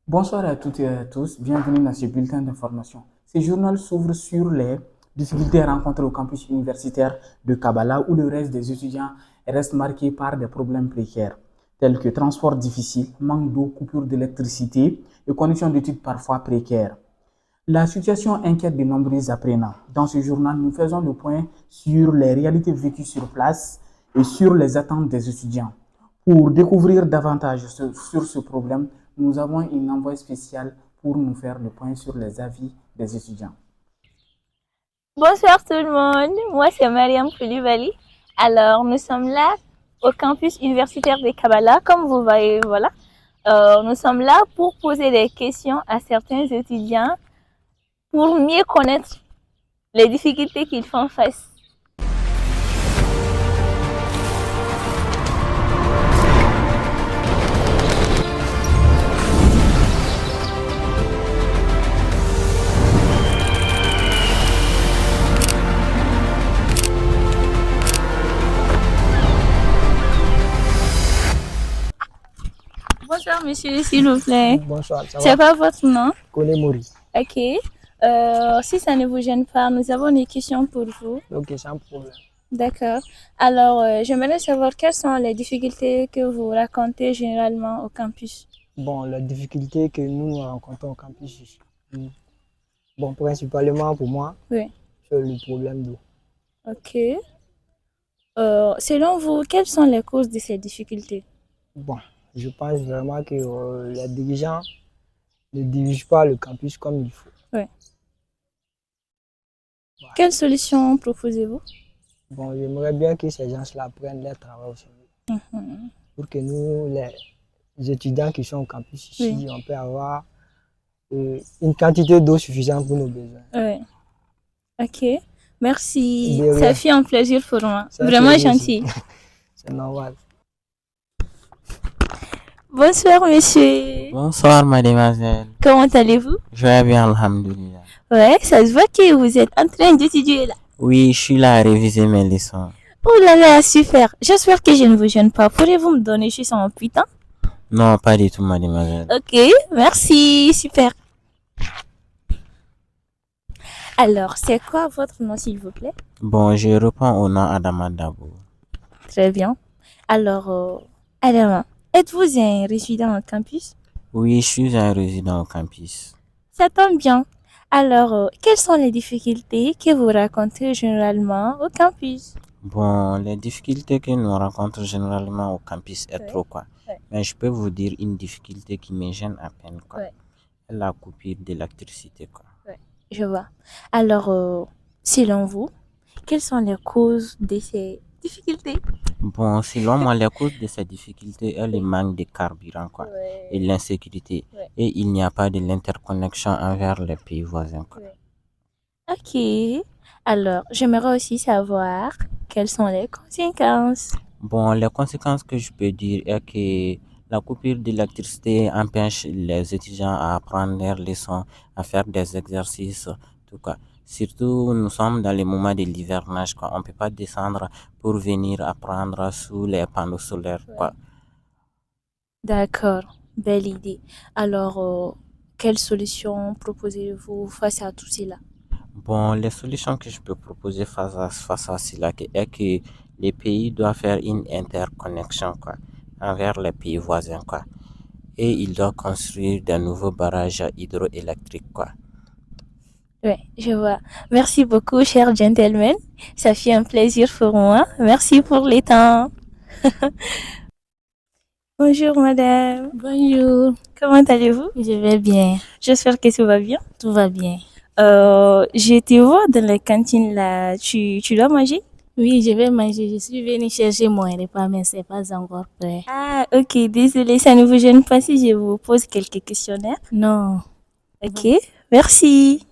Bonsoir à toutes et à tous, bienvenue dans ce bulletin d'information. Ce journal s'ouvre sur les difficultés rencontrées au campus universitaire de Kabbalah où le reste des étudiants reste marqué par des problèmes précaires tels que transport difficile, manque d'eau, coupure d'électricité et conditions d'études parfois précaires. La situation inquiète de nombreux apprenants. Dans ce journal, nous faisons le point sur les réalités vécues sur place et sur les attentes des étudiants. Pour découvrir davantage sur ce problème, nous avons une envoyé spéciale pour nous faire le point sur les avis des étudiants. Bonsoir tout le monde, moi c'est Mariam Koulibaly. Alors nous sommes là au campus universitaire de Kabbalah, comme vous voyez, voilà. Nous sommes là pour poser des questions à certains étudiants pour mieux connaître les difficultés qu'ils font face. Bonsoir monsieur, s'il vous plaît. Bonsoir, ça C'est va? quoi votre nom? Konemori. Ok. Si ça ne vous gêne pas, nous avons des questions pour vous. Ok, sans problème. D'accord. Alors, j'aimerais savoir quelles sont les difficultés que vous rencontrez généralement au campus. Bon, la difficulté que nous rencontrons au campus ici. Bon, principalement pour moi, Oui. c'est le problème d'eau. Ok. Selon vous, quelles sont les causes de ces difficultés? Bon, je pense vraiment que les dirigeants ne dirigent pas le campus comme il faut. Oui. Quelles solutions proposez-vous? Bon, j'aimerais bien que ces gens-là prennent leur travail au sérieux. Pour que nous, les étudiants qui sont au campus ici, Oui. on peut avoir une quantité d'eau suffisante pour nos besoins. Oui. Ok. Merci. De Ça rien. fait un plaisir pour moi. Ça, Vraiment c'est nous aussi. gentil. C'est normal. Bonsoir, monsieur. Bonsoir, mademoiselle. Comment allez-vous? Je vais bien, alhamdoulilah. Ouais, ça se voit que vous êtes en train d'étudier là. Oui, je suis là à réviser mes leçons. Oh là là, super. J'espère que je ne vous gêne pas. Pourriez-vous me donner juste un petit temps? Non, pas du tout, mademoiselle. Ok, merci, super. Alors, c'est quoi votre nom, s'il vous plaît? Bon, je réponds au nom Adama Dabo. Très bien. Alors, Adama, êtes-vous un résident au campus? Oui, je suis un résident au campus. Ça tombe bien. Alors, quelles sont les difficultés que vous rencontrez généralement au campus? Bon, les difficultés que nous rencontrons généralement au campus est Ouais. trop, quoi. Ouais. Mais je peux vous dire une difficulté qui me gêne à peine, quoi. Ouais. La coupure d'électricité, quoi. Je vois. Alors, selon vous, quelles sont les causes de ces difficultés? Bon, selon moi, les causes de ces difficultés est le manque de carburant, quoi, et l'insécurité. Ouais. Et il n'y a pas de l'interconnexion envers les pays voisins, quoi. Ok. Alors, j'aimerais aussi savoir quelles sont les conséquences. Bon, les conséquences que je peux dire est que la coupure d'électricité empêche les étudiants à apprendre leurs leçons, à faire des exercices, tout quoi. Surtout, nous sommes dans les moments de l'hivernage, quoi. On ne peut pas descendre pour venir apprendre sous les panneaux solaires, quoi. D'accord, belle idée. Alors, quelles solutions proposez-vous face à tout cela? Bon, les solutions que je peux proposer face à cela est que les pays doivent faire une interconnexion, quoi, envers les pays voisins, quoi. Et ils doivent construire de nouveaux barrages hydroélectriques, quoi. Oui, je vois. Merci beaucoup, cher gentleman. Ça fait un plaisir pour moi. Merci pour les temps. Bonjour, madame. Bonjour, Comment allez-vous? je vais bien, J'espère que tout va bien. tout va bien. Je te vois dans la cantine là. Tu dois manger? Oui, je vais manger. Je suis venue chercher mon repas, mais c'est pas encore prêt. Ah, ok, désolé, ça ne vous gêne pas si je vous pose quelques questionnaires? Non, Ok, merci.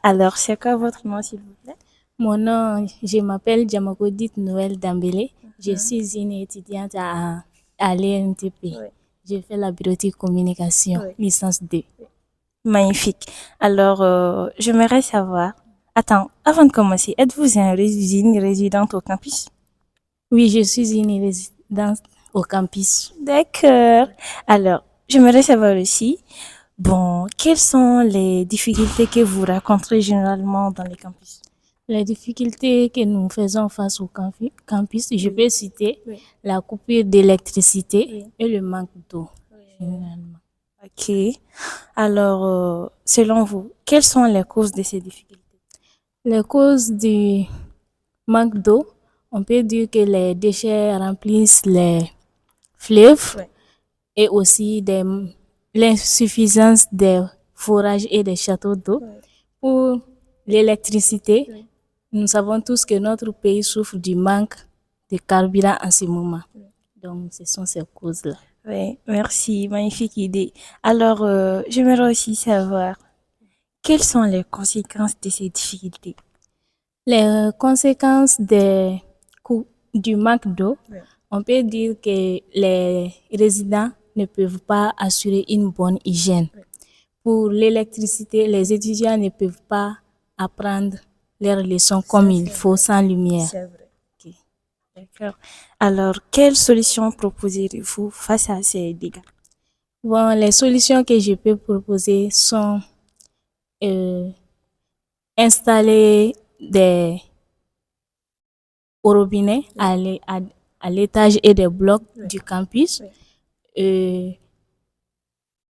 Alors, c'est quoi votre nom, s'il vous plaît? mon nom, je m'appelle Djamagodit Noël Dambélé. Je suis une étudiante à l'ENTP. Oui. Je fais la bureautique communication, Oui. licence 2. Magnifique. Alors, j'aimerais savoir. Attends, avant de commencer, êtes-vous une résidente au campus? Oui, je suis une résidente au campus. D'accord. Alors, j'aimerais savoir aussi, bon, quelles sont les difficultés que vous rencontrez généralement dans les campus? Les difficultés que nous faisons face au campus, je peux citer la coupure d'électricité et le manque d'eau, généralement. Ok. Alors, selon vous, quelles sont les causes de ces difficultés? Les causes du manque d'eau, on peut dire que les déchets remplissent les fleuves et aussi l'insuffisance des forages et des châteaux d'eau. Pour l'électricité, nous savons tous que notre pays souffre du manque de carburant en ce moment. Donc, ce sont ces causes-là. Oui, merci, magnifique idée. Alors, j'aimerais aussi savoir quelles sont les conséquences de ces difficultés. Les conséquences du manque d'eau, on peut dire que les résidents ne peuvent pas assurer une bonne hygiène. Pour l'électricité, les étudiants ne peuvent pas apprendre leurs leçons comme il faut sans lumière. C'est vrai. Ok. D'accord. Alors, quelles solutions proposez-vous face à ces dégâts? Bon, les solutions que je peux proposer sont installer des robinets à l'étage et des blocs du campus, et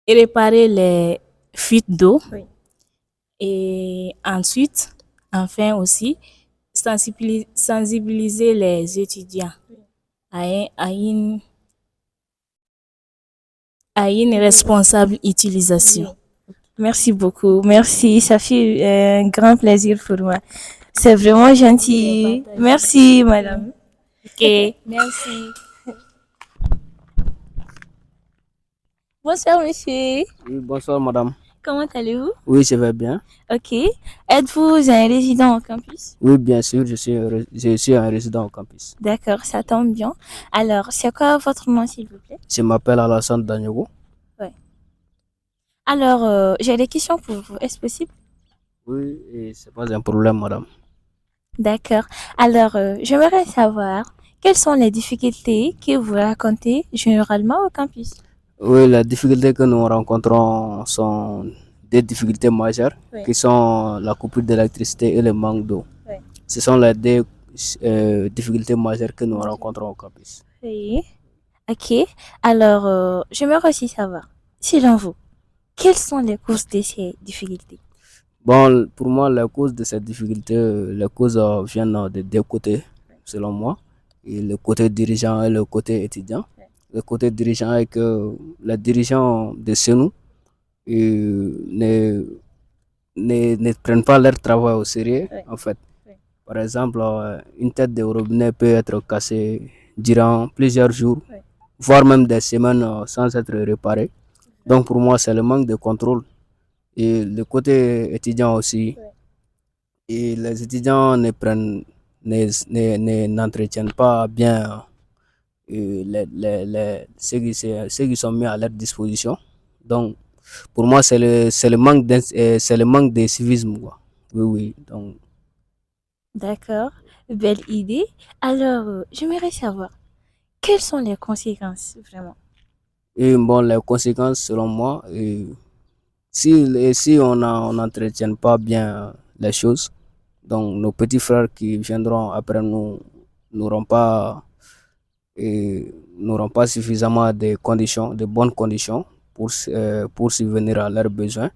réparer les fuites d'eau et ensuite, enfin aussi, sensibiliser les étudiants à une responsable utilisation. Merci beaucoup. Merci. Ça fait un grand plaisir pour moi. C'est vraiment gentil. Merci, madame. Ok, merci. Bonsoir, monsieur. Oui, bonsoir madame. Comment allez-vous? Oui, je vais bien. Ok. Êtes-vous un résident au campus? Oui, bien sûr, je suis un résident au campus. D'accord, ça tombe bien. Alors, c'est quoi votre nom, s'il vous plaît? Je m'appelle Alassane Dagnogo. Alors, j'ai des questions pour vous. Est-ce possible? Oui, et c'est pas un problème, madame. D'accord. Alors, j'aimerais savoir quelles sont les difficultés que vous rencontrez généralement au campus. Oui, les difficultés que nous rencontrons sont des difficultés majeures, qui sont la coupure d'électricité et le manque d'eau. Ce sont les deux difficultés majeures que nous rencontrons au campus. Oui. Ok. Alors, j'aimerais aussi savoir, selon vous, quelles sont les causes de ces difficultés? Bon, pour moi, les causes de ces difficultés, les causes viennent des deux côtés, selon moi, et le côté dirigeant et le côté étudiant. Le côté dirigeant est que les dirigeants de chez nous ne prennent pas leur travail au sérieux, en fait. Par exemple, une tête de robinet peut être cassée durant plusieurs jours, voire même des semaines sans être réparée. Donc pour moi, c'est le manque de contrôle. Et le côté étudiant aussi, et les étudiants n'entretiennent pas bien ceux qui sont mis à leur disposition. Donc, pour moi, c'est le manque de civisme, quoi. Oui, oui. Donc, D'accord. Belle idée. Alors, j'aimerais savoir, quelles sont les conséquences, vraiment? et bon, les conséquences, selon moi, si on n'entretient pas bien les choses, donc nos petits frères qui viendront après nous n'auront pas n'auront pas suffisamment de conditions, de bonnes conditions pour subvenir à leurs besoins.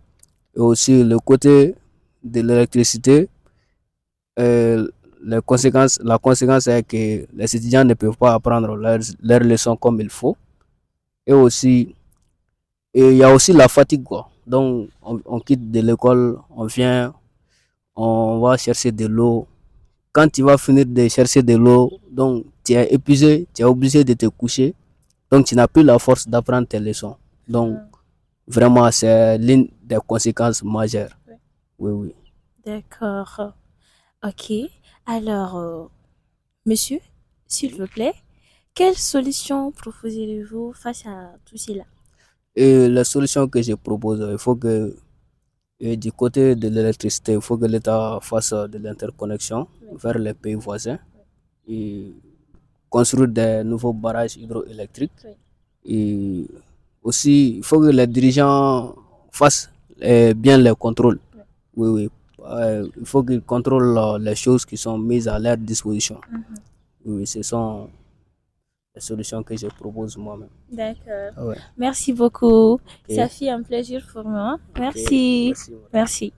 Et aussi le côté de l'électricité, euh, la conséquence est que les étudiants ne peuvent pas apprendre leurs leçons comme il faut. Et aussi, il y a aussi la fatigue, quoi. Donc, on quitte de l'école, on vient, on va chercher de l'eau. Quand tu vas finir de chercher de l'eau, donc tu es épuisé, tu es obligé de te coucher. Donc, tu n'as plus la force d'apprendre tes leçons. Donc, vraiment, c'est l'une des conséquences majeures. Oui, oui. D'accord. Ok. Alors, monsieur, s'il vous plaît, quelle solution proposez-vous face à tout cela? Et la solution que je propose, il faut que du côté de l'électricité, il faut que l'État fasse de l'interconnexion vers les pays voisins. Et construire des nouveaux barrages hydroélectriques. Oui. Et aussi, il faut que les dirigeants fassent bien les contrôles. Oui, oui. Il faut qu'ils contrôlent les choses qui sont mises à leur disposition. Oui, ce sont les solutions que je propose moi-même. D'accord. Ouais. Merci beaucoup. Ok. Ça fait un plaisir pour moi. Ok, Merci. merci. Merci.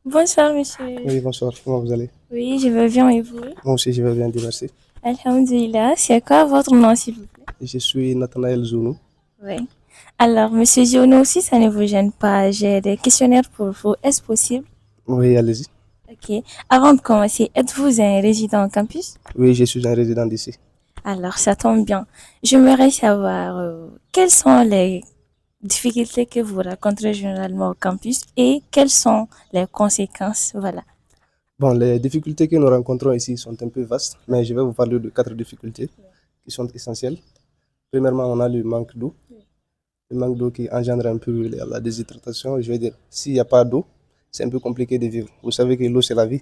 Bonsoir, monsieur. Oui, bonsoir, comment vous allez? Oui, je vais bien et vous? Moi aussi, je vais bien, Dieu merci. Alhamdulillah. C'est quoi votre nom, s'il vous plaît? Je suis Nathanaël Zounou. Oui. Alors, monsieur Giono, si ça ne vous gêne pas, j'ai des questionnaires pour vous. Est-ce possible? Oui, allez-y. Ok. Avant de commencer, êtes-vous un résident au campus? Oui, je suis un résident d'ici. Alors, ça tombe bien. J'aimerais savoir quelles sont les difficultés que vous rencontrez généralement au campus et quelles sont les conséquences. Voilà. Bon, les difficultés que nous rencontrons ici sont un peu vastes, mais je vais vous parler de 4 difficultés qui sont essentielles. Premièrement, on a le manque d'eau. Le manque d'eau qui engendre un peu la déshydratation. Je veux dire, s'il n'y a pas d'eau, c'est un peu compliqué de vivre. Vous savez que l'eau, c'est la vie.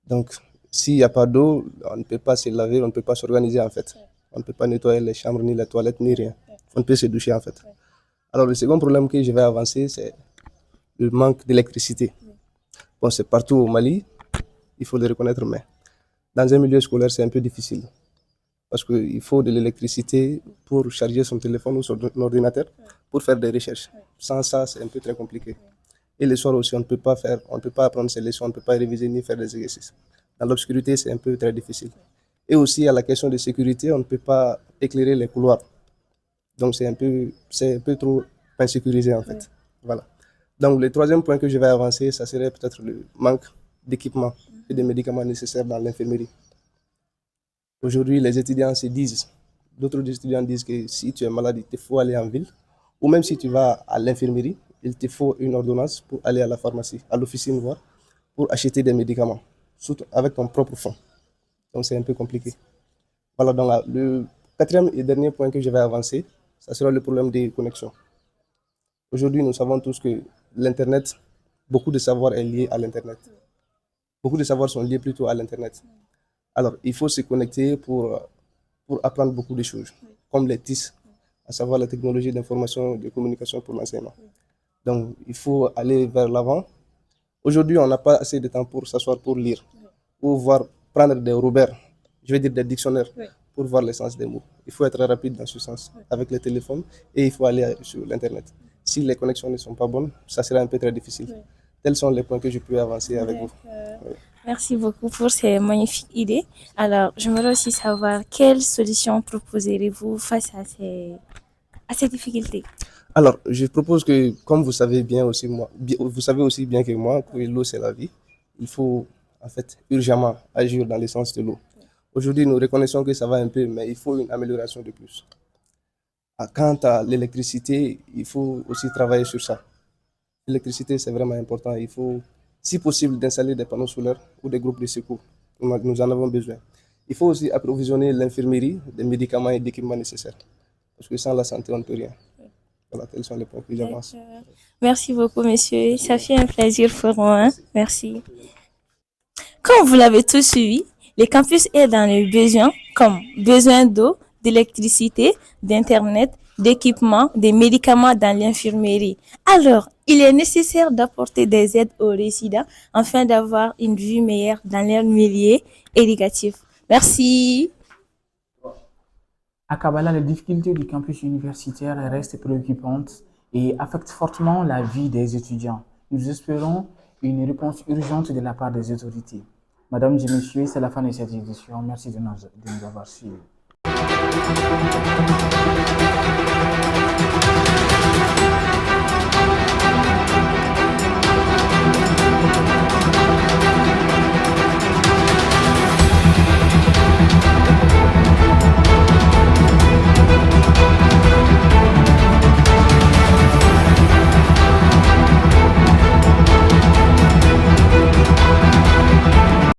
Donc, s'il n'y a pas d'eau, on ne peut pas se laver, on ne peut pas s'organiser en fait. On ne peut pas nettoyer les chambres, ni les toilettes, ni rien. On ne peut se doucher en fait. Alors, le second problème que je vais avancer, c'est le manque d'électricité. Bon, c'est partout au Mali, il faut le reconnaître, mais dans un milieu scolaire, c'est un peu difficile. Parce qu'il faut de l'électricité pour charger son téléphone ou son ordinateur pour faire des recherches. Sans ça, c'est un peu très compliqué. Et le soir aussi, on ne peut pas apprendre ses leçons, on ne peut pas réviser ni faire des exercices. Dans l'obscurité, c'est un peu très difficile. Et aussi, à la question de sécurité, on ne peut pas éclairer les couloirs. Donc, c'est un peu trop insécurisé en fait. Voilà. Donc, le troisième point que je vais avancer, ça serait peut-être le manque d'équipements et de médicaments nécessaires dans l'infirmerie. Aujourd'hui, les étudiants se disent, d'autres étudiants disent que si tu es malade, il te faut aller en ville, ou même si tu vas à l'infirmerie, il te faut une ordonnance pour aller à la pharmacie, à l'officine voir, pour acheter des médicaments, surtout avec ton propre fonds. Donc c'est un peu compliqué. Voilà, donc le quatrième et dernier point que je vais avancer, ça sera le problème des connexions. Aujourd'hui, nous savons tous que l'Internet, beaucoup de savoir est lié à l'Internet. Beaucoup de savoirs sont liés plutôt à l'Internet. Alors, il faut se connecter pour apprendre beaucoup de choses, comme les TIS, à savoir la technologie d'information et de communication pour l'enseignement. Donc, il faut aller vers l'avant. Aujourd'hui, on n'a pas assez de temps pour s'asseoir pour lire, ou prendre des Robert, je veux dire des dictionnaires, pour voir l'essence des mots. Il faut être rapide dans ce sens avec les téléphones et il faut aller sur l'Internet. Si les connexions ne sont pas bonnes, ça sera un peu très difficile. Tels sont les points que je peux avancer avec vous. Merci beaucoup pour ces magnifiques idées. Alors, j'aimerais aussi savoir quelles solutions proposerez-vous face à ces difficultés? Alors, je propose que, comme vous savez vous savez aussi bien que moi que l'eau c'est la vie, il faut en fait urgemment agir dans le sens de l'eau. Aujourd'hui, nous reconnaissons que ça va un peu, mais il faut une amélioration de plus. Quant à l'électricité, il faut aussi travailler sur ça. L'électricité, c'est vraiment important. Il faut, si possible, d'installer des panneaux solaires ou des groupes de secours. Nous en avons besoin. Il faut aussi approvisionner l'infirmerie des médicaments et d'équipements nécessaires. Parce que sans la santé, on ne peut rien. Voilà, tels sont les points que j'avance. Merci beaucoup, monsieur. Ça fait un plaisir pour moi. Merci. Comme vous l'avez tous suivi, le campus est dans les besoins comme besoin d'eau, d'électricité, d'internet, d'équipements, des médicaments dans l'infirmerie. Alors, il est nécessaire d'apporter des aides aux résidents afin d'avoir une vie meilleure dans leur milieu éducatif. Merci. À Kabbalah, les difficultés du campus universitaire restent préoccupantes et affectent fortement la vie des étudiants. Nous espérons une réponse urgente de la part des autorités. Mesdames et messieurs, c'est la fin de cette édition. Merci de nous avoir suivis.